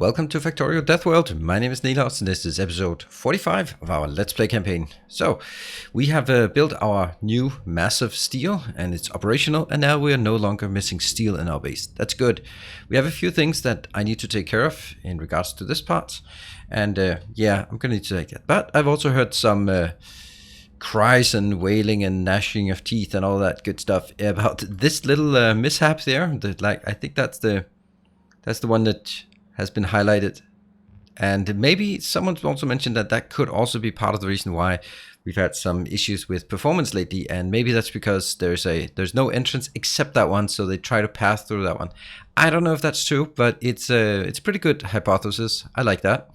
Welcome to Factorio DeathWorld. My name is Nauvis and this is episode 45 of our Let's Play campaign. So, we have built our new massive steel and it's operational, and now we are no longer missing steel in our base. That's good. We have a few things that I need to take care of in regards to this part, and yeah, I'm gonna need to take that. But I've also heard some cries and wailing and gnashing of teeth and all that good stuff about this little mishap there. I think that's the one that has been highlighted, and maybe someone's also mentioned that that could also be part of the reason why we've had some issues with performance lately, and maybe that's because there's no entrance except that one, so they try to pass through that one. I don't know if that's true, but it's a pretty good hypothesis. I like that.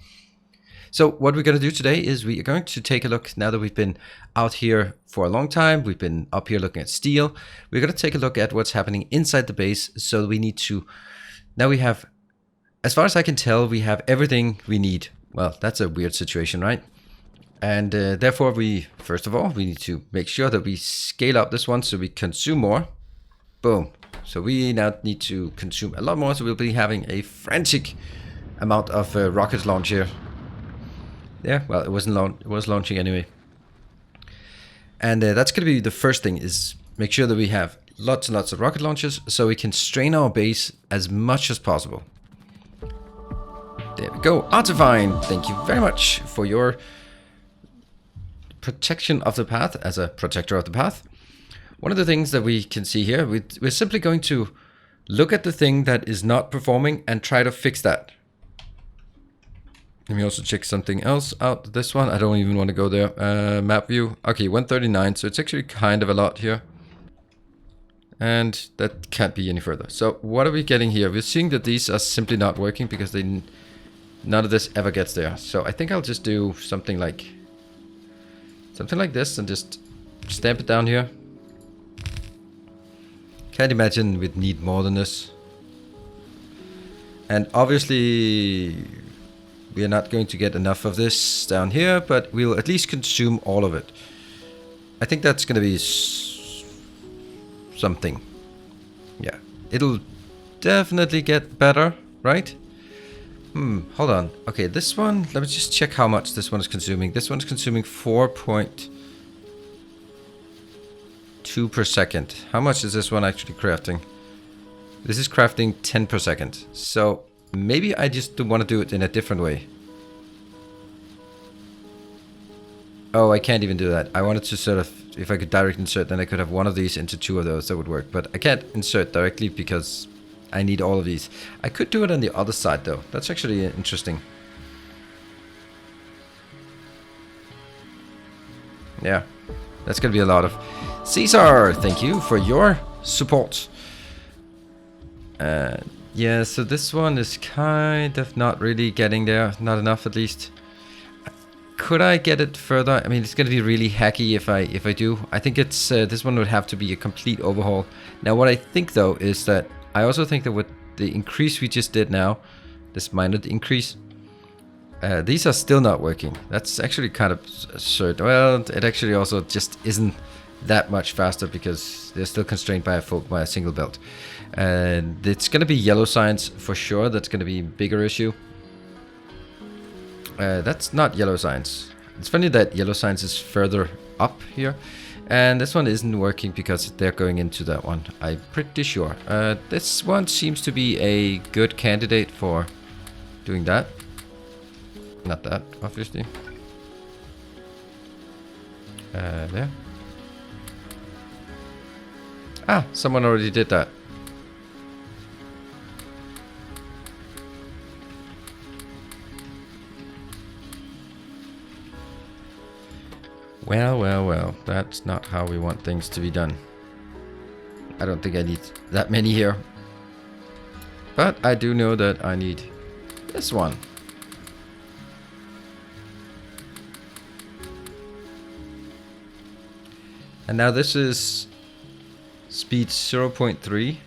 So what we're going to do today is we are going to take a look, now that we've been out here for a long time, we've been up here looking at steel, we're going to take a look at what's happening inside the base. So we need to, now we have, as far as I can tell, we have everything we need. Well, that's a weird situation, right? And therefore first of all, we need to make sure that we scale up this one so we consume more. Boom. So we now need to consume a lot more, so we'll be having a frantic amount of rocket launch here. Yeah, well, it was launching anyway. And that's going to be the first thing, is make sure that we have lots and lots of rocket launches so we can strain our base as much as possible. There we go. Artifine, thank you very much for your protection of the path as a protector of the path. One of the things that we can see here, we're simply going to look at the thing that is not performing and try to fix that. Let me also check something else out. This one, I don't even want to go there. Map view. Okay, 139. So it's actually kind of a lot here. And that can't be any further. So what are we getting here? We're seeing that these are simply not working because none of this ever gets there. So I think I'll just do something like this and just stamp it down here. Can't imagine we'd need more than this. And obviously we are not going to get enough of this down here, but we'll at least consume all of it. I think that's going to be something. Yeah, it'll definitely get better, right? Hold on. Okay, this one, let me just check how much this one is consuming. This one's consuming 4.2 per second. How much is this one actually crafting? This is crafting 10 per second. So maybe I just want to do it in a different way. Oh, I can't even do that. I wanted to sort of, if I could direct insert, then I could have one of these into two of those. That would work. But I can't insert directly because I need all of these. I could do it on the other side though. That's actually interesting. Yeah, that's going to be a lot of... Caesar, thank you for your support. Yeah, so this one is kind of not really getting there. Not enough, at least. Could I get it further? I mean, it's going to be really hacky if I do. I think it's this one would have to be a complete overhaul. Now, what I think though is that I also think that with the increase we just did now, this minor increase, these are still not working. That's actually kind of absurd. Well, it actually also just isn't that much faster because they're still constrained by a single belt. And it's going to be yellow signs for sure. That's going to be a bigger issue. That's not yellow signs. It's funny that yellow signs is further up here. And this one isn't working because they're going into that one. I'm pretty sure. This one seems to be a good candidate for doing that. Not that, obviously. There. Ah, someone already did that. Well, that's not how we want things to be done. I don't think I need that many here. But I do know that I need this one. And now this is speed 0.3.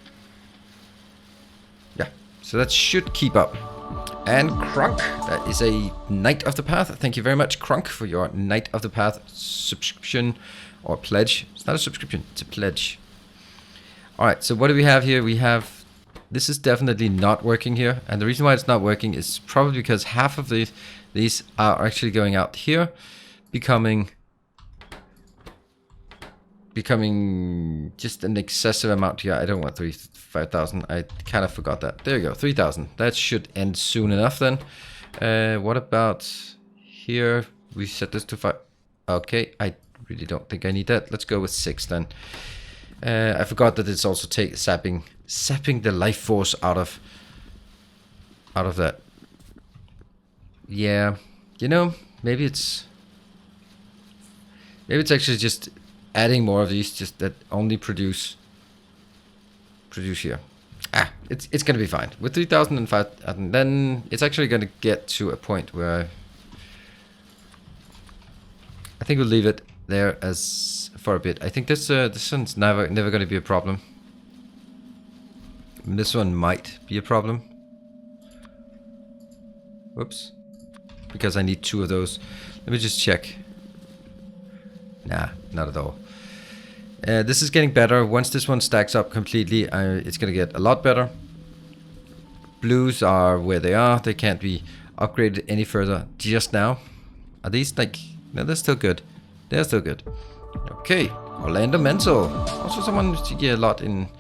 Yeah, so that should keep up. And Crunk, that is a Knight of the Path. Thank you very much, Crunk, for your Knight of the Path subscription or pledge. It's not a subscription, it's a pledge. Alright, so what do we have here? We have this is definitely not working here. And the reason why it's not working is probably because half of these are actually going out here, becoming just an excessive amount here. I don't want 5,000. I kind of forgot that. There you go, 3,000. That should end soon enough then. What about here? We set this to 5. Okay, I really don't think I need that. Let's go with 6 then. I forgot that it's also sapping the life force out of that. Yeah, you know, maybe it's actually just adding more of these, just that only produce here. It's gonna be fine with 3,005, and then it's actually gonna get to a point where I think we'll leave it there as for a bit. I think this one's never gonna be a problem. This one might be a problem. Whoops, because I need 2 of those. Let me just check. Nah, not at all. This is getting better. Once this one stacks up completely, it's going to get a lot better. Blues are where they are. They can't be upgraded any further just now. Are these like... No, they're still good. They're still good. Okay, Orlando Mental. Also someone you get a lot in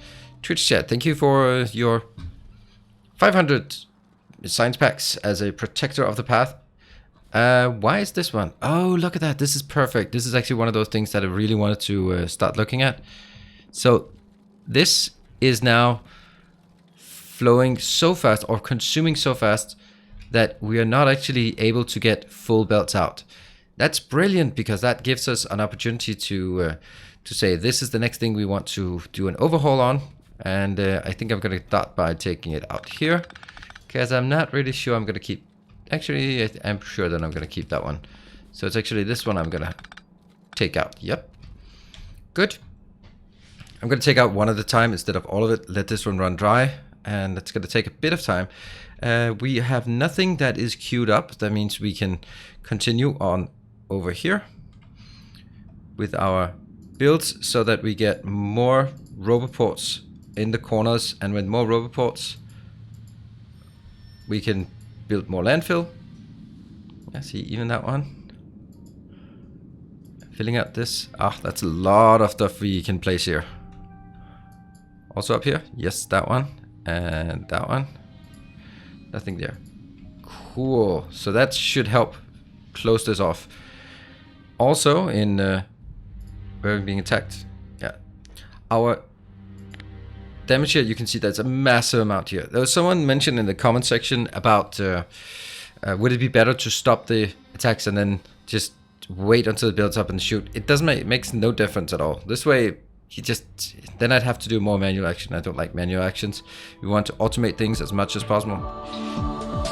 Twitch chat. Thank you for your 500 science packs as a protector of the path. Why is this one? Oh, look at that. This is perfect. This is actually one of those things that I really wanted to start looking at. So this is now flowing so fast or consuming so fast that we are not actually able to get full belts out. That's brilliant, because that gives us an opportunity to say this is the next thing we want to do an overhaul on. And I think I'm going to start by taking it out here, because I'm not really sure I'm going to keep... Actually, I'm sure that I'm going to keep that one. So it's actually this one I'm going to take out. Yep. Good. I'm going to take out one at a time instead of all of it. Let this one run dry. And it's going to take a bit of time. We have nothing that is queued up. That means we can continue on over here with our builds so that we get more roboports in the corners. And with more roboports, we can build more landfill. Yeah, see, even that one. Filling out this. That's a lot of stuff we can place here. Also up here. Yes, that one. And that one. Nothing there. Cool. So that should help close this off. Also, in where we're being attacked. Yeah. Our damage here, you can see that's a massive amount here. There was someone mentioned in the comment section about would it be better to stop the attacks and then just wait until it builds up and shoot. It doesn't make, it makes no difference at all. This way, then I'd have to do more manual action. I don't like manual actions. We want to automate things as much as possible.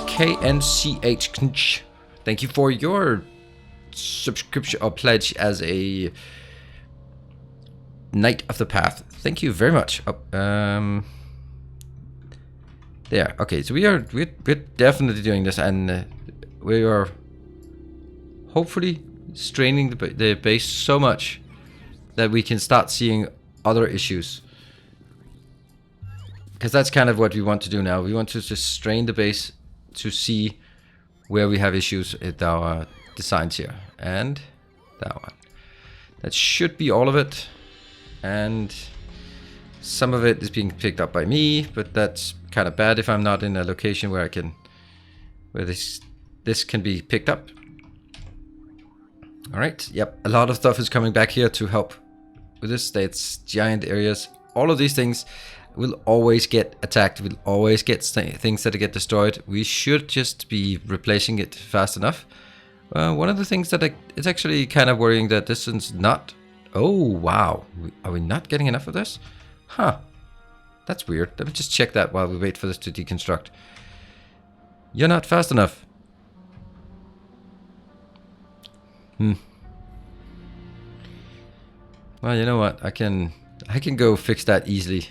KNCH, thank you for your subscription or pledge as a Knight of the Path. Thank you very much. There. Okay, so we're definitely doing this, and we are hopefully straining the base so much that we can start seeing other issues. Because that's kind of what we want to do now. We want to just strain the base to see where we have issues with our designs here. And that one. That should be all of it. And some of it is being picked up by me, but that's kind of bad if I'm not in a location where I can, where this can be picked up. All right. Yep. A lot of stuff is coming back here to help with this. It's giant areas. All of these things will always get attacked. We'll always get things that get destroyed. We should just be replacing it fast enough. One of the things that it's actually kind of worrying that this is not. Oh, wow. Are we not getting enough of this? Huh. That's weird. Let me just check that while we wait for this to deconstruct. You're not fast enough. Well, you know what? I can go fix that easily.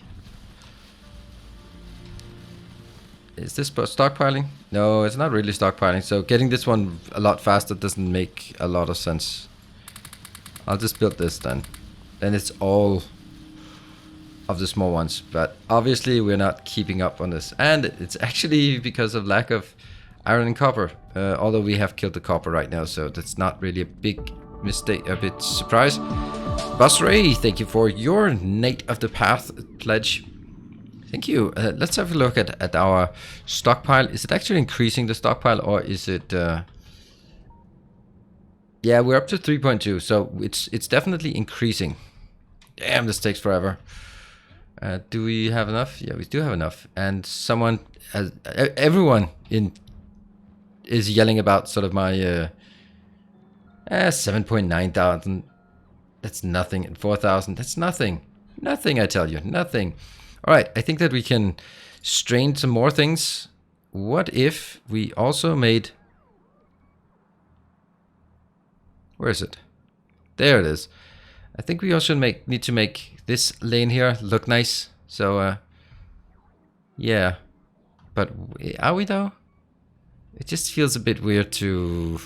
Is this stockpiling? No, it's not really stockpiling. So getting this one a lot faster doesn't make a lot of sense. I'll just build this then. Then it's all of the small ones, but obviously we're not keeping up on this, and it's actually because of lack of iron and copper, although we have killed the copper right now, so that's not really a big mistake, a bit surprise. Boss Ray, thank you for your Knight of the Path pledge. Thank you. Let's have a look at our stockpile. Is it actually increasing the stockpile, or is it yeah, we're up to 3.2, so it's definitely increasing. Damn, this takes forever. Do we have enough? Yeah, we do have enough. And someone, everyone is yelling about sort of my 7.9 thousand. That's nothing. And 4,000. That's nothing. Nothing, I tell you. Nothing. All right, I think that we can strain some more things. What if we also made... Where is it? There it is. I think we also need to make this lane here look nice. So, yeah. But are we though? It just feels a bit weird to...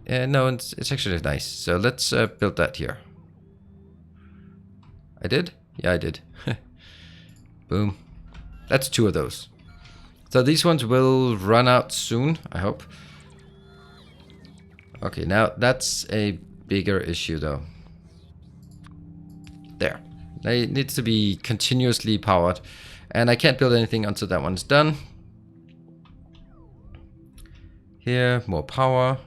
no, it's actually nice. So let's build that here. I did? Yeah, I did. Boom. That's 2 of those. So these ones will run out soon, I hope. Okay, now that's a bigger issue though. There. It needs to be continuously powered. And I can't build anything until that one's done. Here, more power.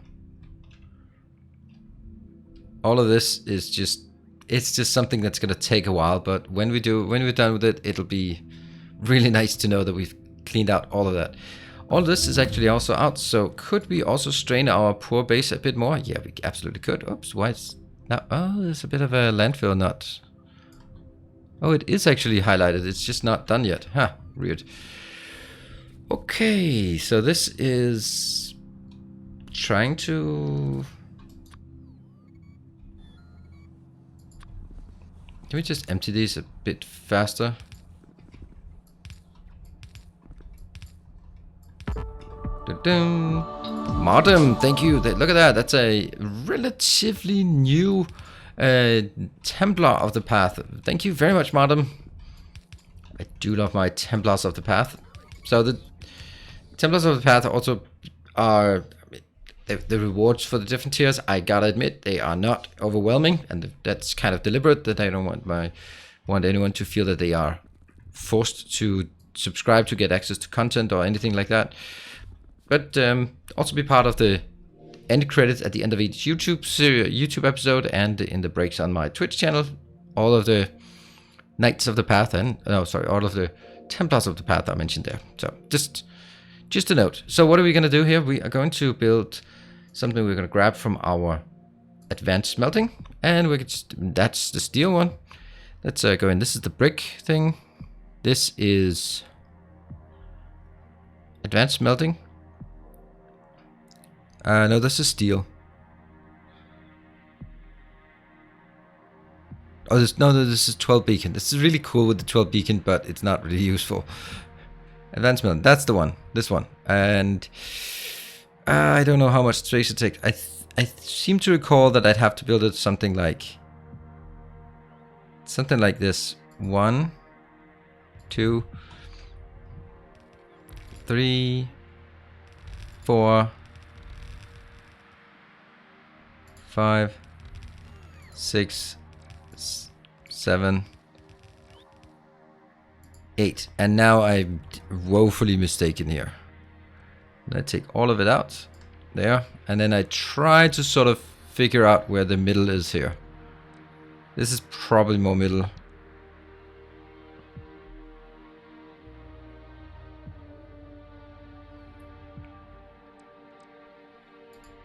All of this is just... It's just something that's gonna take a while, but when we're done with it, it'll be really nice to know that we've cleaned out all of that. All this is actually also out, so could we also strain our poor base a bit more? Yeah, we absolutely could. Oops, why is... Now, oh, there's a bit of a landfill not... Oh, it is actually highlighted. It's just not done yet. Huh, weird. Okay, so this is... trying to... Can we just empty these a bit faster? Modem, thank you. Look at that. That's a relatively new Templar of the Path. Thank you very much, Modem. I do love my Templars of the Path. So the Templars of the Path also are the rewards for the different tiers. I gotta admit, they are not overwhelming, and that's kind of deliberate. That I don't want anyone to feel that they are forced to subscribe to get access to content or anything like that. But also be part of the end credits at the end of each YouTube episode, and in the breaks on my Twitch channel. All of the Knights of the Path and all of the Templars of the Path are mentioned there. So just a note. So what are we going to do here? We are going to build something we're going to grab from our advanced smelting, and we could that's the steel one. Let's go in. This is the brick thing. This is advanced smelting. No, this is steel. Oh, this is 12 beacon. This is really cool with the 12 beacon, but it's not really useful. Advanced smelting, that's the one. This one. And I don't know how much space it takes. I seem to recall that I'd have to build it something like this. 1, 2, 3, 4, 5, 6, 7, 8. And now I'm woefully mistaken here. And I take all of it out. There. And then I try to sort of figure out where the middle is here. This is probably more middle.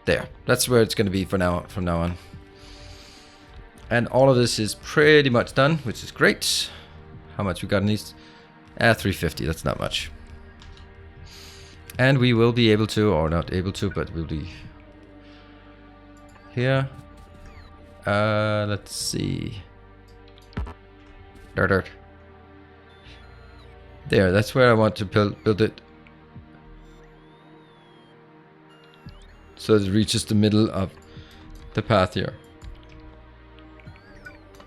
There. That's where it's going to be from now on. And all of this is pretty much done, which is great. How much we got in these? 350. That's not much. And we will be able to, or not able to, but we'll be here. Let's see. Dirt. There, that's where I want to build it. So it reaches the middle of the path here.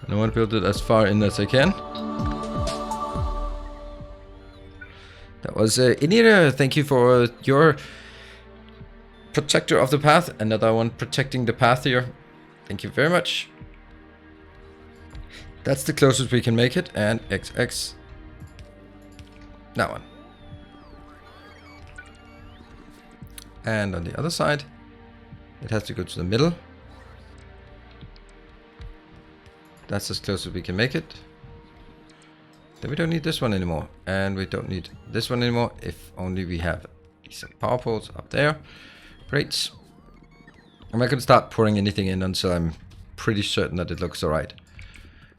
And I want to build it as far in as I can. That was Inira. Thank you for your protector of the path. Another one protecting the path here. Thank you very much. That's the closest we can make it. And XX. That one. And on the other side, it has to go to the middle. That's as close as we can make it. Then we don't need this one anymore. And we don't need this one anymore. If only we have decent power poles up there. Great. I'm not going to start pouring anything in until I'm pretty certain that it looks alright.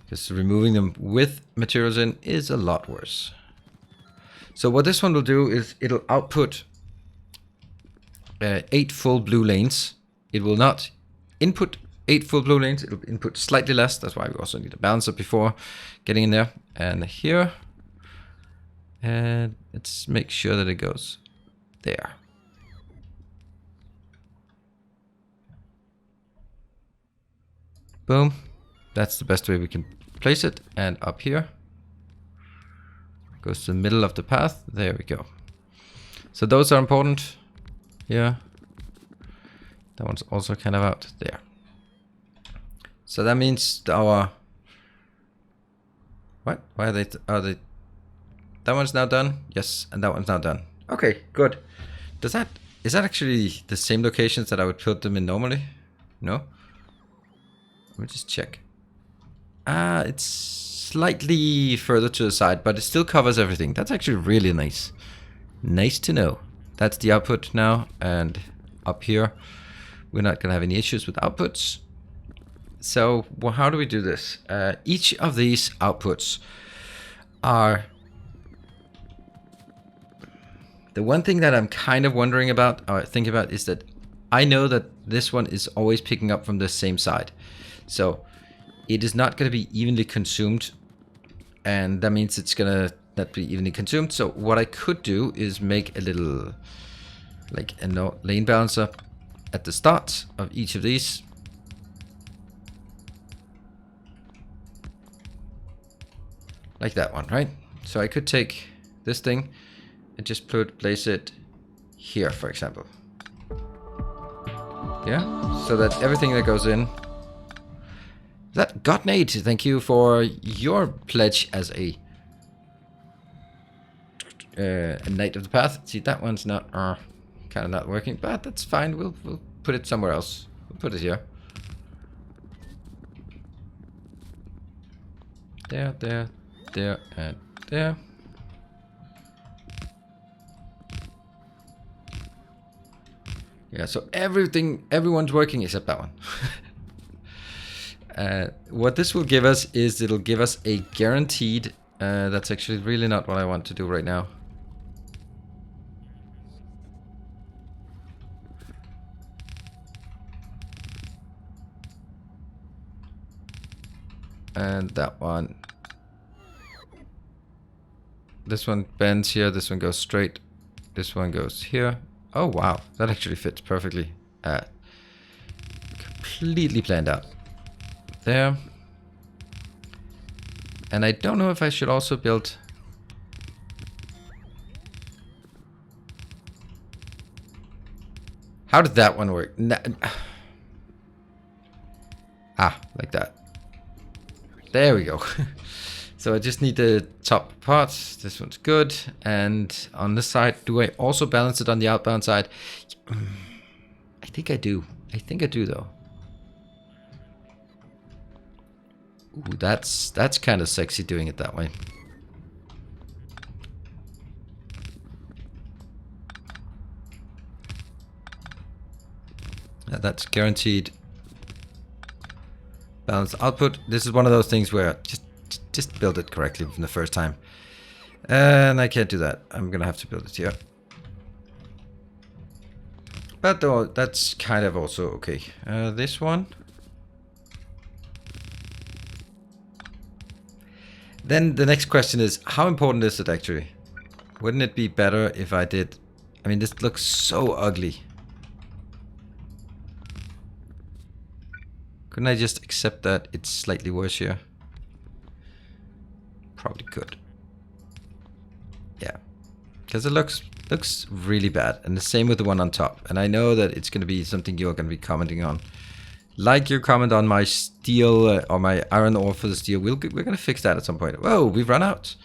Because removing them with materials in is a lot worse. So what this one will do is it'll output 8 full blue lanes. It will not input 8 full blue lanes. It'll input slightly less. That's why we also need a balancer before getting in there. And here. And let's make sure that it goes there. Boom. That's the best way we can place it. And up here. Goes to the middle of the path. There we go. So those are important. Here. That one's also kind of out there. So that means our... What? Why are they... That one's now done? Yes, and that one's now done. Okay, good. Is that actually the same locations that I would put them in normally? No? Let me just check. It's slightly further to the side, but it still covers everything. That's actually really nice. Nice to know. That's the output now, and up here we're not going to have any issues with outputs. So well, how do we do this? Each of these outputs are... The one thing that I'm kind of wondering about, or thinking about, is that I know that this one is always picking up from the same side. So it is not going to be evenly consumed, and that means it's going to not be evenly consumed. So what I could do is make a little, like a lane balancer at the start of each of these. Like that one, right? So I could take this thing and just place it here, for example. Yeah, so that everything that goes in. That Godnate, thank you for your pledge as a Knight of the Path. See, that one's not kind of not working, but that's fine. We'll put it somewhere else. We'll put it here. There, there, there, and there. Yeah, so everyone's working except that one. What this will give us is it'll give us a guaranteed... that's actually really not what I want to do right now. And that one. This one bends here, this one goes straight. This one goes here. Oh wow, that actually fits perfectly. Completely planned out. There. And I don't know if I should also build... How did that one work? Like that. There we go. So I just need the top parts. This one's good. And on this side, do I also balance it on the outbound side? I think I do. I think I do though. Ooh, that's kind of sexy doing it that way. That's guaranteed balanced output. This is one of those things where just build it correctly from the first time. And I can't do that. I'm gonna have to build it here. But though that's kind of also okay. This one. Then the next question is, how important is it actually? Wouldn't it be better if I did... I mean, this looks so ugly. Couldn't I just accept that it's slightly worse here? probably could. Yeah, because it looks really bad, and the same with the one on top. And I know that it's going to be something you're going to be commenting on, like your comment on my steel or my iron ore for the steel. We're going to fix that at some point. Whoa, we've run out.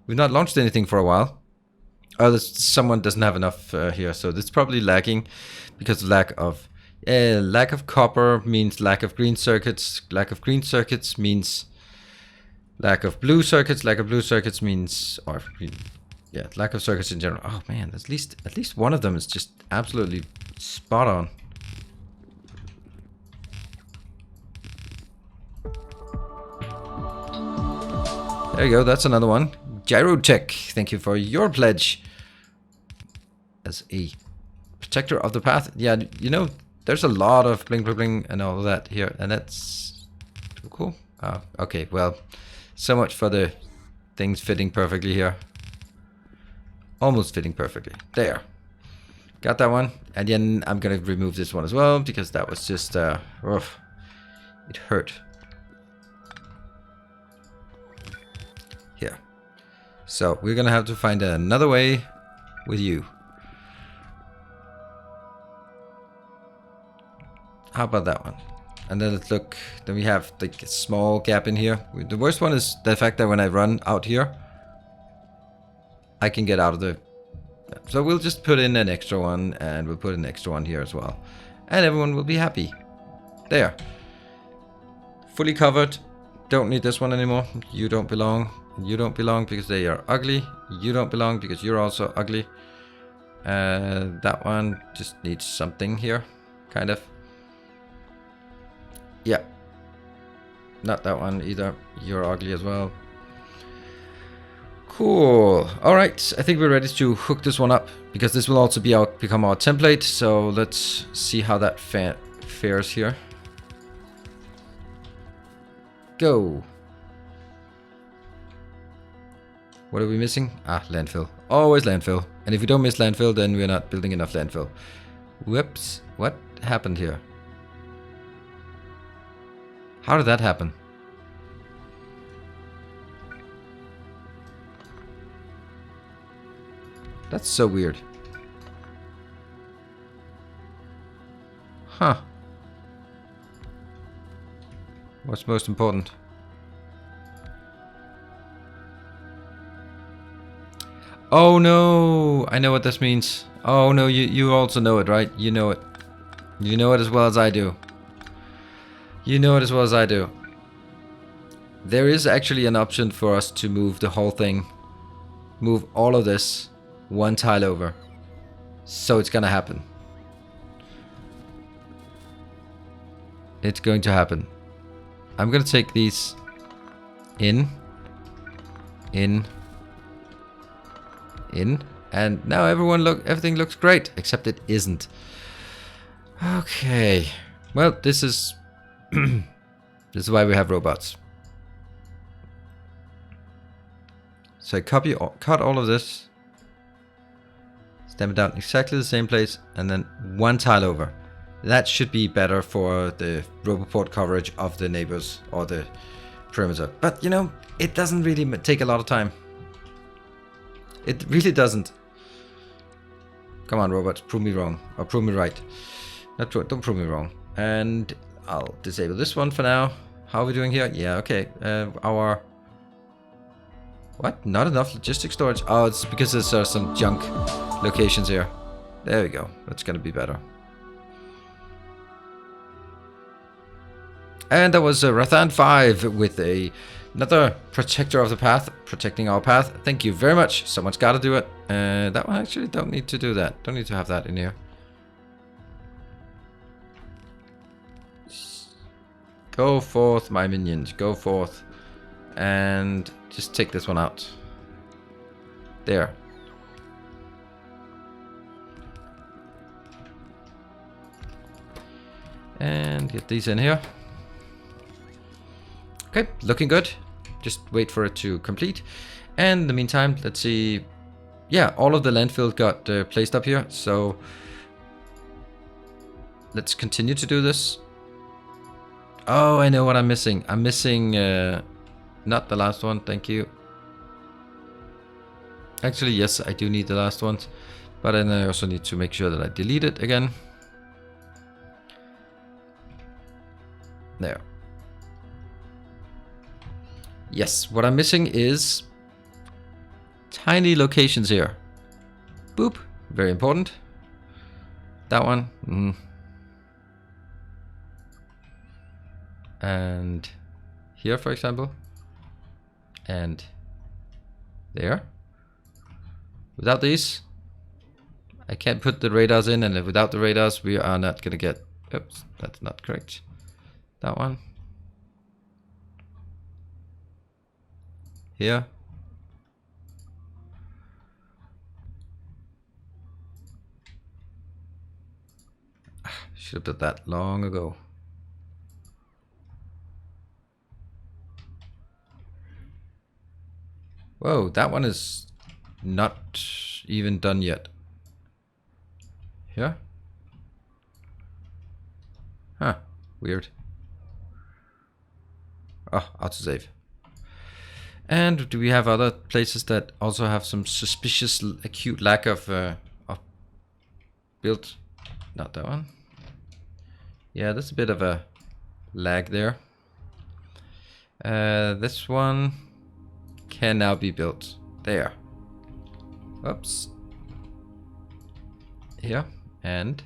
We've not launched anything for a while. Oh, someone doesn't have enough here, so it's probably lagging because of lack of copper means lack of green circuits. Lack of green circuits means lack of blue circuits. Lack of blue circuits means, or yeah, lack of circuits in general. Oh man, at least one of them is just absolutely spot on. There you go, that's another one. Gyrotech, thank you for your pledge. As a protector of the path. Yeah, you know, there's a lot of bling bling bling and all of that here, and that's cool. Oh, okay, well, so much for the things fitting perfectly here. Almost fitting perfectly. There. Got that one. And then I'm gonna remove this one as well, because that was just, rough. It hurt. Here. So we're gonna have to find another way with you. How about that one? And then let's look. Then we have like a small gap in here. The worst one is the fact that when I run out here, I can get out of the... So we'll just put in an extra one, and we'll put an extra one here as well. And everyone will be happy. There. Fully covered. Don't need this one anymore. You don't belong. You don't belong because they are ugly. You don't belong because you're also ugly. That one just needs something here. Kind of. Yeah. Not that one either. You're ugly as well. Cool. Alright, I think we're ready to hook this one up, because this will also be become our template. So let's see how that fares here. Go. What are we missing? Ah, landfill. Always landfill. And if we don't miss landfill, then we're not building enough landfill. Whoops. What happened here? How did that happen? That's so weird. Huh. What's most important? Oh no! I know what this means. Oh no, you also know it, right? You know it. You know it as well as I do. You know it as well as I do. There is actually an option for us to move the whole thing. Move all of this one tile over. So it's gonna happen. It's going to happen. I'm gonna take these in, and now everything looks great, except it isn't. Okay, well, this is this is why we have robots. So I cut all of this, stamp it down exactly the same place, and then one tile over. That should be better for the roboport coverage of the neighbors or the perimeter. But you know, it doesn't really take a lot of time. It really doesn't. Come on, robots, prove me wrong, or prove me right. Don't prove me wrong. And I'll disable this one for now. How are we doing here? Yeah, okay. Our... What? Not enough logistic storage? Oh, it's because there's some junk locations here. There we go. That's gonna be better. And that was Rathan 5 with another protector of the path, protecting our path. Thank you very much. Someone's got to do it. That one actually don't need to do that. Don't need to have that in here. Go forth, my minions. Go forth. And just take this one out. There. And get these in here. Okay, looking good. Just wait for it to complete. And in the meantime, let's see. Yeah, all of the landfill got placed up here. So let's continue to do this. Oh, I know what I'm missing. I'm missing not the last one. Thank you. Actually, yes, I do need the last ones. But then I also need to make sure that I delete it again. There. Yes, what I'm missing is tiny locations here. Boop. Very important. That one. And here, for example. And there. Without these, I can't put the radars in, and without the radars, we are not going to get... Oops, that's not correct. That one. Here. Should have done that long ago. Whoa, that one is not even done yet. Here? Huh, weird. Oh, autosave. And do we have other places that also have some suspicious acute lack of build? Not that one. Yeah, there's a bit of a lag there. This one can now be built. There. Oops. Here. And...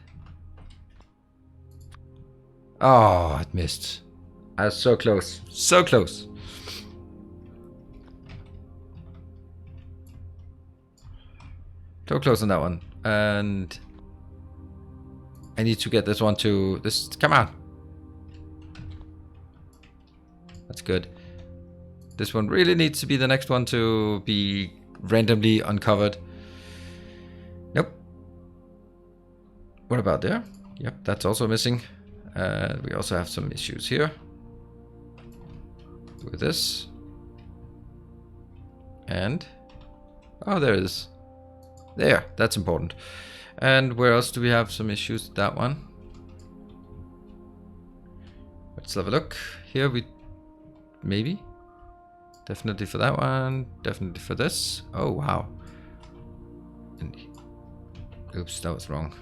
oh, it missed. I was so close. So close. So close on that one. And... I need to get this one to... this... come on. That's good. This one really needs to be the next one to be randomly uncovered. Nope. What about there? Yep, that's also missing. We also have some issues here. With this. And... oh, there it is. There, that's important. And where else do we have some issues? That one. Let's have a look. Here we... maybe? Definitely for that one. Definitely for this. Oh, wow. And, oops, that was wrong.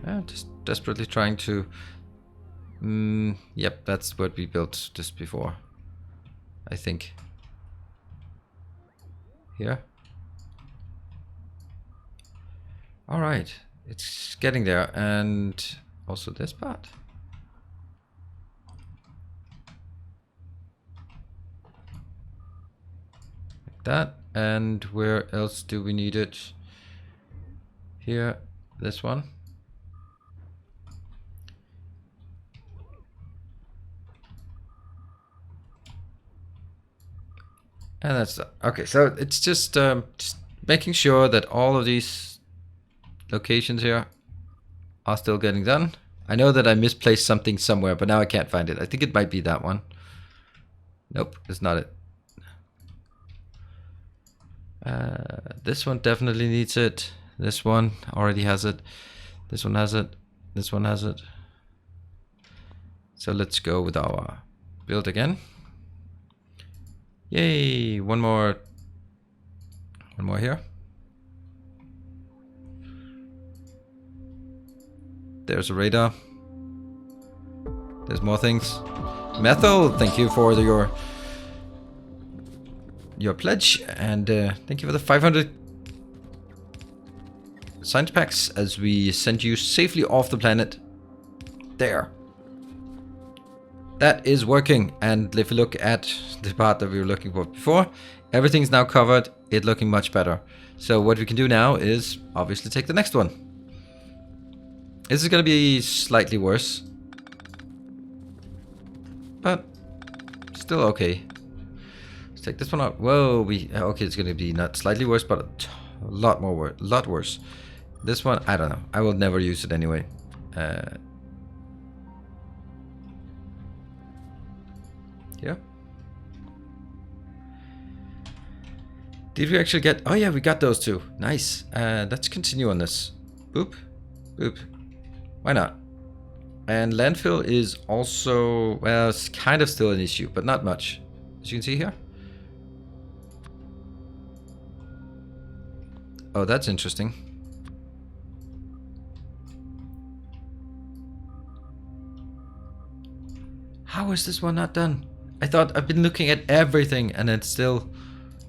I'm just desperately trying to... yep, that's what we built just before. I think. Here. Alright. It's getting there. And also this part. Like that. And where else do we need it? Here. This one. And that's okay. So it's just making sure that all of these locations here are still getting done. I know that I misplaced something somewhere, but now I can't find it. I think it might be that one. Nope, it's not it. This one definitely needs it. This one already has it. This one has it. This one has it. So let's go with our build again. Yay, one more here. There's a radar. There's more things. Methyl, thank you for your pledge, and thank you for the 500 science packs as we send you safely off the planet. There. That is working, and if you look at the part that we were looking for before, everything's now covered. It's looking much better. So what we can do now is obviously take the next one. This is going to be slightly worse, but still okay. Let's take this one out. Whoa, okay, it's going to be not slightly worse, but a lot worse. This one, I don't know. I will never use it anyway. Yeah. Did we actually get... oh yeah, we got those two. Nice. Let's continue on this. Boop. Boop. Why not? And landfill is also, well, it's kind of still an issue, but not much. As you can see here. Oh, that's interesting. How is this one not done? I thought I've been looking at everything and it's still,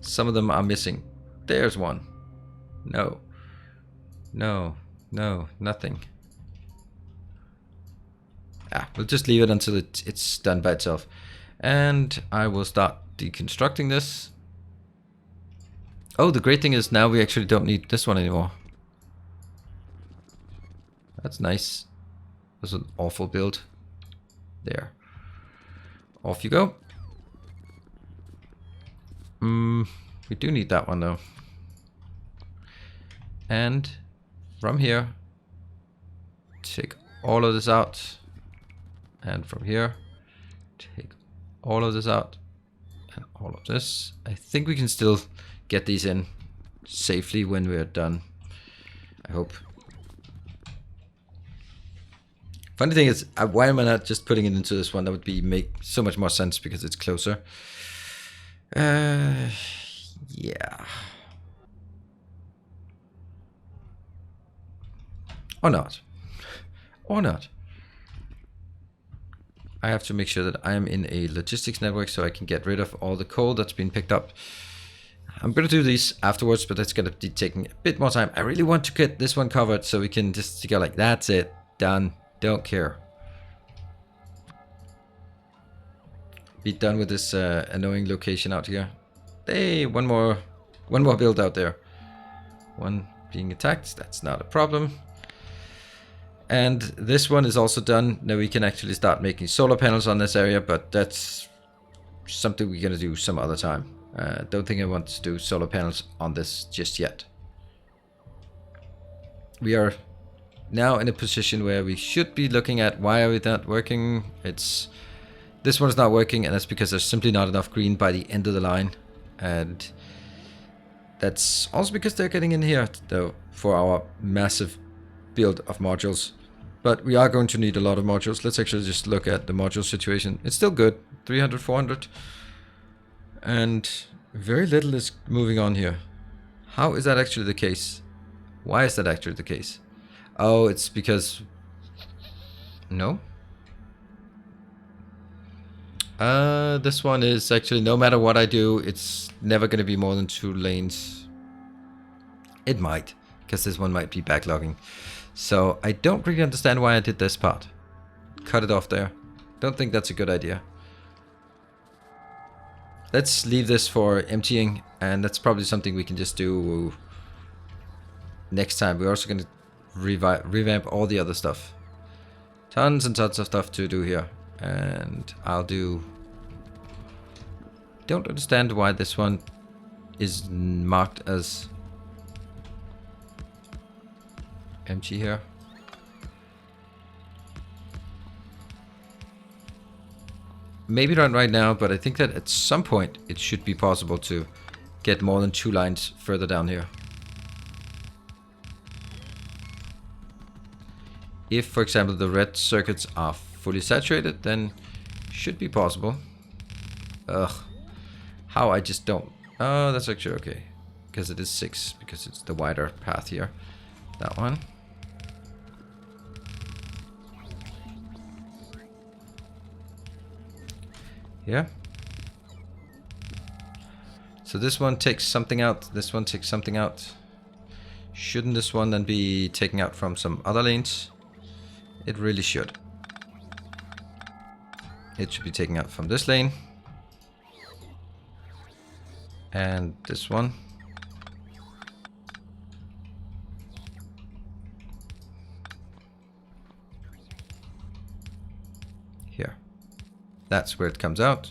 some of them are missing. There's one. No. No. No. Nothing. Ah, we'll just leave it until it's done by itself. And I will start deconstructing this. Oh, the great thing is now we actually don't need this one anymore. That's nice. That's an awful build. There. Off you go. We do need that one though. And from here, take all of this out. And from here, take all of this out. And all of this. I think we can still get these in safely when we're done. I hope. Funny thing is, why am I not just putting it into this one? That would make so much more sense because it's closer. Yeah. Or not. Or not. I have to make sure that I am in a logistics network so I can get rid of all the coal that's been picked up. I'm going to do these afterwards, but that's going to be taking a bit more time. I really want to get this one covered so we can just go like, that's it, done, don't care. Be done with this annoying location out here. Hey, one more build out there. One being attacked, that's not a problem. And this one is also done. Now we can actually start making solar panels on this area, but that's something we're going to do some other time. Don't think I want to do solar panels on this just yet. We are now in a position where we should be looking at why are we not working. This one is not working, and that's because there's simply not enough green by the end of the line. And that's also because they're getting in here though for our massive build of modules. But we are going to need a lot of modules. Let's actually just look at the module situation. It's still good, 300, 400. And very little is moving on here. How is that actually the case? Why is that actually the case? Oh, it's because... No? This one is actually, no matter what I do, it's never going to be more than 2 lanes. It might, because this one might be backlogging. So I don't really understand why I did this part. Cut it off there. Don't think that's a good idea. Let's leave this for emptying, and that's probably something we can just do next time. We're also going to revamp all the other stuff. Tons and tons of stuff to do here. And I'll do... Don't understand why this one is marked as empty here. Maybe not right now, but I think that at some point it should be possible to get more than 2 lines further down here. If, for example, the red circuits are fully saturated, then should be possible. Ugh. How I just don't... Oh, that's actually okay. Because it is 6, because it's the wider path here. That one. Yeah. So this one takes something out, this one takes something out. Shouldn't this one then be taken out from some other lanes? It really should. It should be taken out from this lane. And this one. Here. That's where it comes out.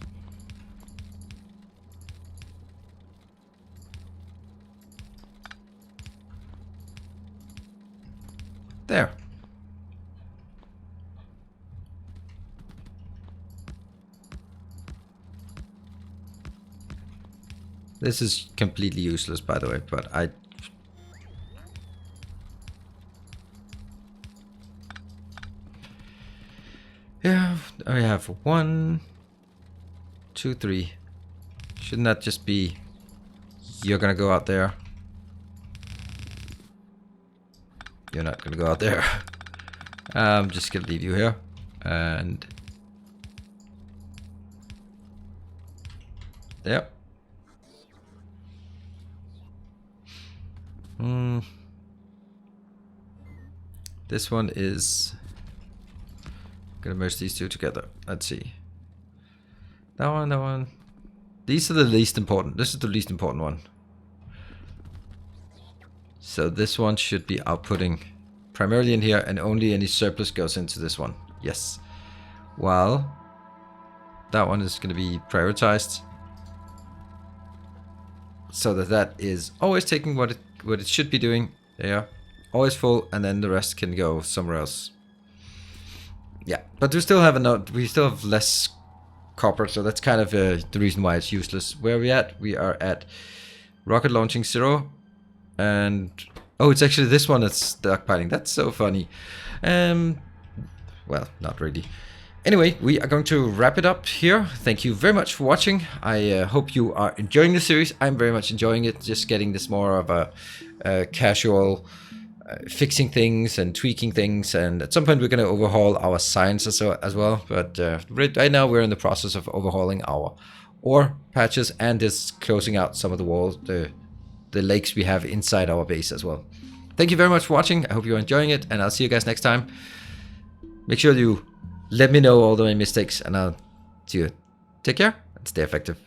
There. This is completely useless, by the way, but we have 1, 2, 3. Shouldn't that just be, you're gonna go out there? You're not gonna go out there. I'm just gonna leave you here. And yep. This one is gonna merge these two together. Let's see. That one, that one. These are the least important. This is the least important one. So this one should be outputting primarily in here, and only any surplus goes into this one. Yes. While that one is going to be prioritized, so that is always taking what it should be doing. There, always full, and then the rest can go somewhere else. Yeah, but we still have we still have less copper, so that's kind of the reason why it's useless. Where are we at? We are at rocket launching 0, and oh, it's actually this one that's stockpiling. That's so funny. Well, not really. Anyway, we are going to wrap it up here. Thank you very much for watching. I hope you are enjoying the series. I'm very much enjoying it. Just getting this more of a casual fixing things and tweaking things. And at some point, we're going to overhaul our science as well. But right now, we're in the process of overhauling our ore patches and just closing out some of the walls, the lakes we have inside our base as well. Thank you very much for watching. I hope you're enjoying it, and I'll see you guys next time. Make sure you let me know all the mistakes, and I'll see you. Take care and stay effective.